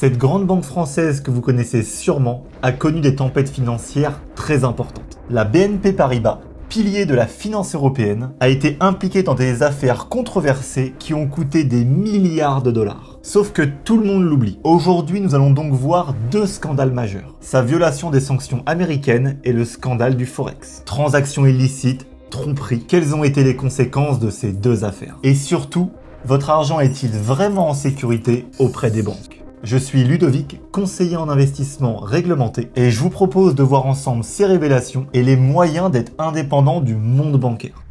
Cette grande banque française que vous connaissez sûrement a connu des tempêtes financières très importantes. La BNP Paribas, pilier de la finance européenne, a été impliquée dans des affaires controversées qui ont coûté des milliards de dollars. Sauf que tout le monde l'oublie. Aujourd'hui, nous allons donc voir deux scandales majeurs. Sa violation des sanctions américaines et le scandale du Forex. Transactions illicites, tromperies. Quelles ont été les conséquences de ces deux affaires? Et surtout, votre argent est-il vraiment en sécurité auprès des banques? Je suis Ludovic, conseiller en investissement réglementé, et je vous propose de voir ensemble ces révélations et les moyens d'être indépendant du monde bancaire.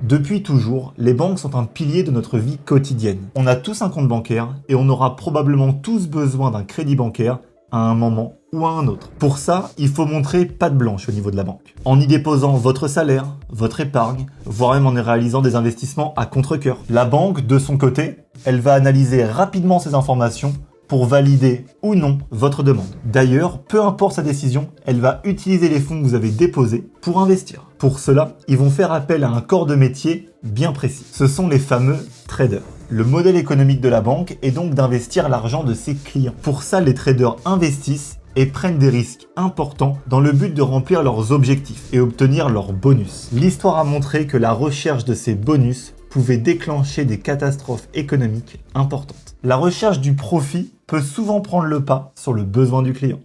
Depuis toujours, les banques sont un pilier de notre vie quotidienne. On a tous un compte bancaire et on aura probablement tous besoin d'un crédit bancaire à un moment ou à un autre. Pour ça, il faut montrer patte blanche au niveau de la banque. En y déposant votre salaire, votre épargne, voire même en y réalisant des investissements à contre-cœur. La banque, de son côté, elle va analyser rapidement ces informations pour valider ou non votre demande. D'ailleurs, peu importe sa décision, elle va utiliser les fonds que vous avez déposés pour investir. Pour cela, ils vont faire appel à un corps de métier bien précis. Ce sont les fameux traders. Le modèle économique de la banque est donc d'investir l'argent de ses clients. Pour ça, les traders investissent et prennent des risques importants dans le but de remplir leurs objectifs et obtenir leurs bonus. L'histoire a montré que la recherche de ces bonus pouvait déclencher des catastrophes économiques importantes. La recherche du profit peut souvent prendre le pas sur le besoin du client.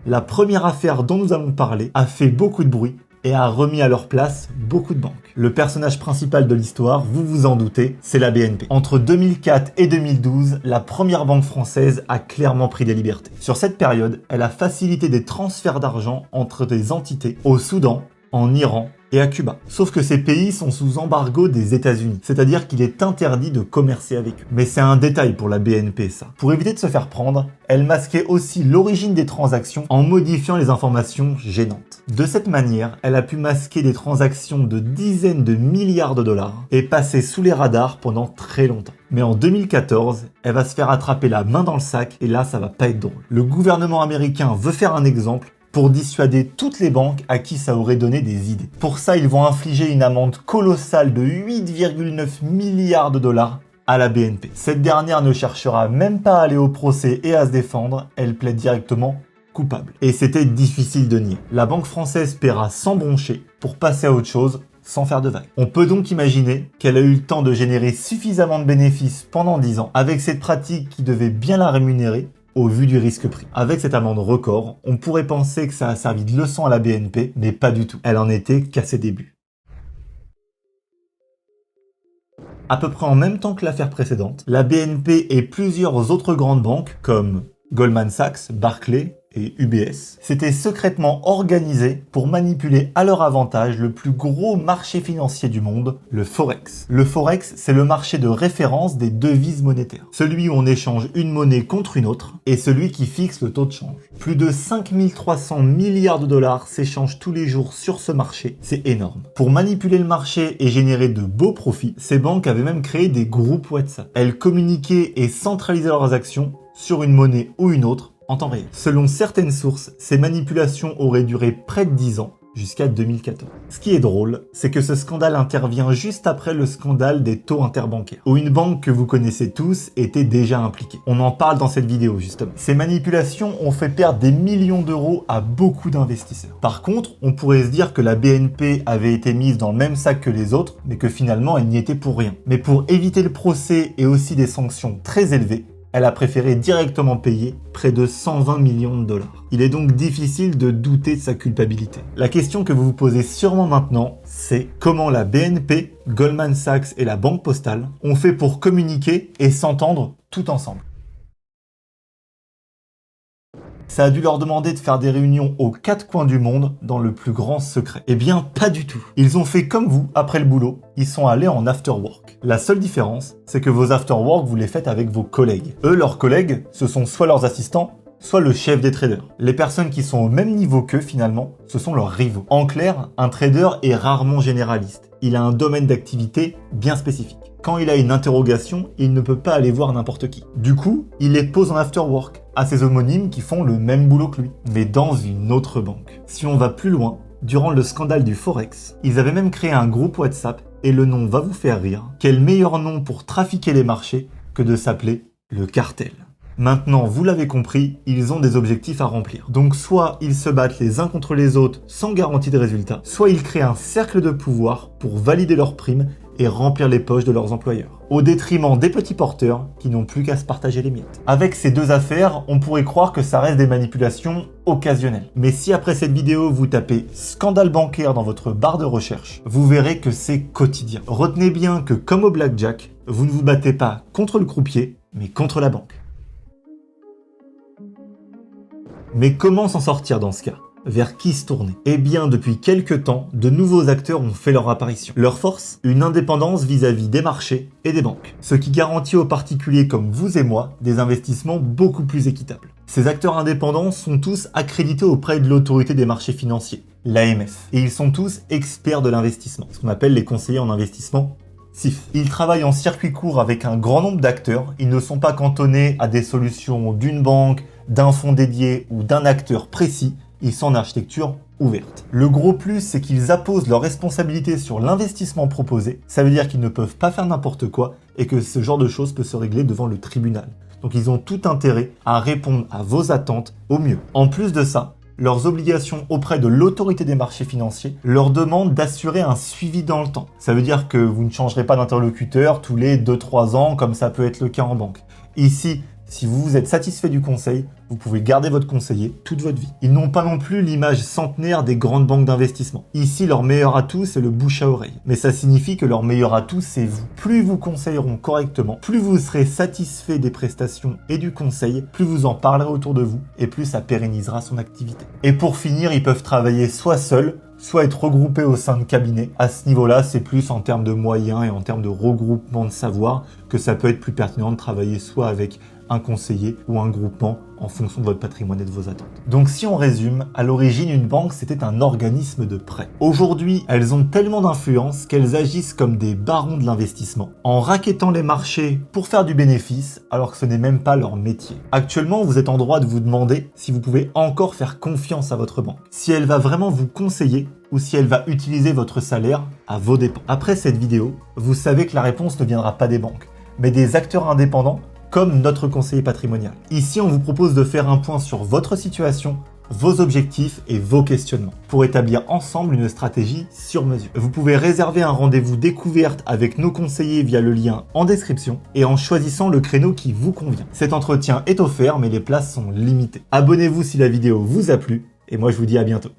La première affaire dont nous allons parler a fait beaucoup de bruit et a remis à leur place beaucoup de banques. Le personnage principal de l'histoire, vous vous en doutez, c'est la BNP. Entre 2004 et 2012, la première banque française a clairement pris des libertés. Sur cette période, elle a facilité des transferts d'argent entre des entités au Soudan, en Iran et à Cuba. Sauf que ces pays sont sous embargo des États-Unis, c'est-à-dire qu'il est interdit de commercer avec eux. Mais c'est un détail pour la BNP ça. Pour éviter de se faire prendre, elle masquait aussi l'origine des transactions en modifiant les informations gênantes. De cette manière, elle a pu masquer des transactions de dizaines de milliards de dollars et passer sous les radars pendant très longtemps. Mais en 2014, elle va se faire attraper la main dans le sac et là, ça va pas être drôle. Le gouvernement américain veut faire un exemple pour dissuader toutes les banques à qui ça aurait donné des idées. Pour ça, ils vont infliger une amende colossale de 8,9 milliards de dollars à la BNP. Cette dernière ne cherchera même pas à aller au procès et à se défendre, elle plaide directement coupable. Et c'était difficile de nier. La banque française paiera sans broncher pour passer à autre chose sans faire de vagues. On peut donc imaginer qu'elle a eu le temps de générer suffisamment de bénéfices pendant 10 ans avec cette pratique qui devait bien la rémunérer au vu du risque pris. Avec cette amende record, on pourrait penser que ça a servi de leçon à la BNP, mais pas du tout. Elle en était qu'à ses débuts. À peu près en même temps que l'affaire précédente, la BNP et plusieurs autres grandes banques, comme Goldman Sachs, Barclays et UBS, s'étaient secrètement organisés pour manipuler à leur avantage le plus gros marché financier du monde, le Forex. Le Forex, c'est le marché de référence des devises monétaires. Celui où on échange une monnaie contre une autre et celui qui fixe le taux de change. Plus de 5300 milliards de dollars s'échangent tous les jours sur ce marché. C'est énorme. Pour manipuler le marché et générer de beaux profits, ces banques avaient même créé des groupes WhatsApp. Elles communiquaient et centralisaient leurs actions sur une monnaie ou une autre en temps réel. Selon certaines sources, ces manipulations auraient duré près de 10 ans, jusqu'à 2014. Ce qui est drôle, c'est que ce scandale intervient juste après le scandale des taux interbancaires, où une banque que vous connaissez tous était déjà impliquée. On en parle dans cette vidéo justement. Ces manipulations ont fait perdre des millions d'euros à beaucoup d'investisseurs. Par contre, on pourrait se dire que la BNP avait été mise dans le même sac que les autres, mais que finalement elle n'y était pour rien. Mais pour éviter le procès et aussi des sanctions très élevées, elle a préféré directement payer près de 120 millions de dollars. Il est donc difficile de douter de sa culpabilité. La question que vous vous posez sûrement maintenant, c'est comment la BNP, Goldman Sachs et la Banque Postale ont fait pour communiquer et s'entendre tout ensemble. Ça a dû leur demander de faire des réunions aux 4 coins du monde dans le plus grand secret. Eh bien, pas du tout. Ils ont fait comme vous, après le boulot, ils sont allés en after work. La seule différence, c'est que vos after work, vous les faites avec vos collègues. Eux, leurs collègues, ce sont soit leurs assistants, soit le chef des traders. Les personnes qui sont au même niveau qu'eux, finalement, ce sont leurs rivaux. En clair, un trader est rarement généraliste. Il a un domaine d'activité bien spécifique. Quand il a une interrogation, il ne peut pas aller voir n'importe qui. Du coup, il les pose en after work à ses homonymes qui font le même boulot que lui, mais dans une autre banque. Si on va plus loin, durant le scandale du Forex, ils avaient même créé un groupe WhatsApp et le nom va vous faire rire, quel meilleur nom pour trafiquer les marchés que de s'appeler le cartel. Maintenant, vous l'avez compris, ils ont des objectifs à remplir. Donc soit ils se battent les uns contre les autres sans garantie de résultat, soit ils créent un cercle de pouvoir pour valider leurs primes et remplir les poches de leurs employeurs, au détriment des petits porteurs qui n'ont plus qu'à se partager les miettes. Avec ces deux affaires, on pourrait croire que ça reste des manipulations occasionnelles. Mais si après cette vidéo, vous tapez « scandale bancaire » dans votre barre de recherche, vous verrez que c'est quotidien. Retenez bien que comme au blackjack, vous ne vous battez pas contre le croupier, mais contre la banque. Mais comment s'en sortir dans ce cas ? Vers qui se tourner ? Eh bien, depuis quelques temps, de nouveaux acteurs ont fait leur apparition. Leur force ? Une indépendance vis-à-vis des marchés et des banques. Ce qui garantit aux particuliers comme vous et moi des investissements beaucoup plus équitables. Ces acteurs indépendants sont tous accrédités auprès de l'autorité des marchés financiers, l'AMF. Et ils sont tous experts de l'investissement, ce qu'on appelle les conseillers en investissement. CIF. Ils travaillent en circuit court avec un grand nombre d'acteurs. Ils ne sont pas cantonnés à des solutions d'une banque, d'un fonds dédié ou d'un acteur précis. Ils sont en architecture ouverte. Le gros plus, c'est qu'ils apposent leurs responsabilités sur l'investissement proposé. Ça veut dire qu'ils ne peuvent pas faire n'importe quoi et que ce genre de choses peut se régler devant le tribunal. Donc ils ont tout intérêt à répondre à vos attentes au mieux. En plus de ça, leurs obligations auprès de l'autorité des marchés financiers leur demandent d'assurer un suivi dans le temps. Ça veut dire que vous ne changerez pas d'interlocuteur tous les 2-3 ans comme ça peut être le cas en banque. Ici, si vous êtes satisfait du conseil, vous pouvez garder votre conseiller toute votre vie. Ils n'ont pas non plus l'image centenaire des grandes banques d'investissement. Ici, leur meilleur atout, c'est le bouche à oreille. Mais ça signifie que leur meilleur atout, c'est vous. Plus vous conseilleront correctement, plus vous serez satisfait des prestations et du conseil, plus vous en parlerez autour de vous et plus ça pérennisera son activité. Et pour finir, ils peuvent travailler soit seuls, soit être regroupés au sein de cabinets. À ce niveau-là, c'est plus en termes de moyens et en termes de regroupement de savoir que ça peut être plus pertinent de travailler soit avec un conseiller ou un groupement en fonction de votre patrimoine et de vos attentes. Donc si on résume, à l'origine, une banque, c'était un organisme de prêt. Aujourd'hui, elles ont tellement d'influence qu'elles agissent comme des barons de l'investissement, en rackettant les marchés pour faire du bénéfice, alors que ce n'est même pas leur métier. Actuellement, vous êtes en droit de vous demander si vous pouvez encore faire confiance à votre banque, si elle va vraiment vous conseiller ou si elle va utiliser votre salaire à vos dépens. Après cette vidéo, vous savez que la réponse ne viendra pas des banques, mais des acteurs indépendants comme notre conseiller patrimonial. Ici, on vous propose de faire un point sur votre situation, vos objectifs et vos questionnements pour établir ensemble une stratégie sur mesure. Vous pouvez réserver un rendez-vous découverte avec nos conseillers via le lien en description et en choisissant le créneau qui vous convient. Cet entretien est offert, mais les places sont limitées. Abonnez-vous si la vidéo vous a plu et moi je vous dis à bientôt.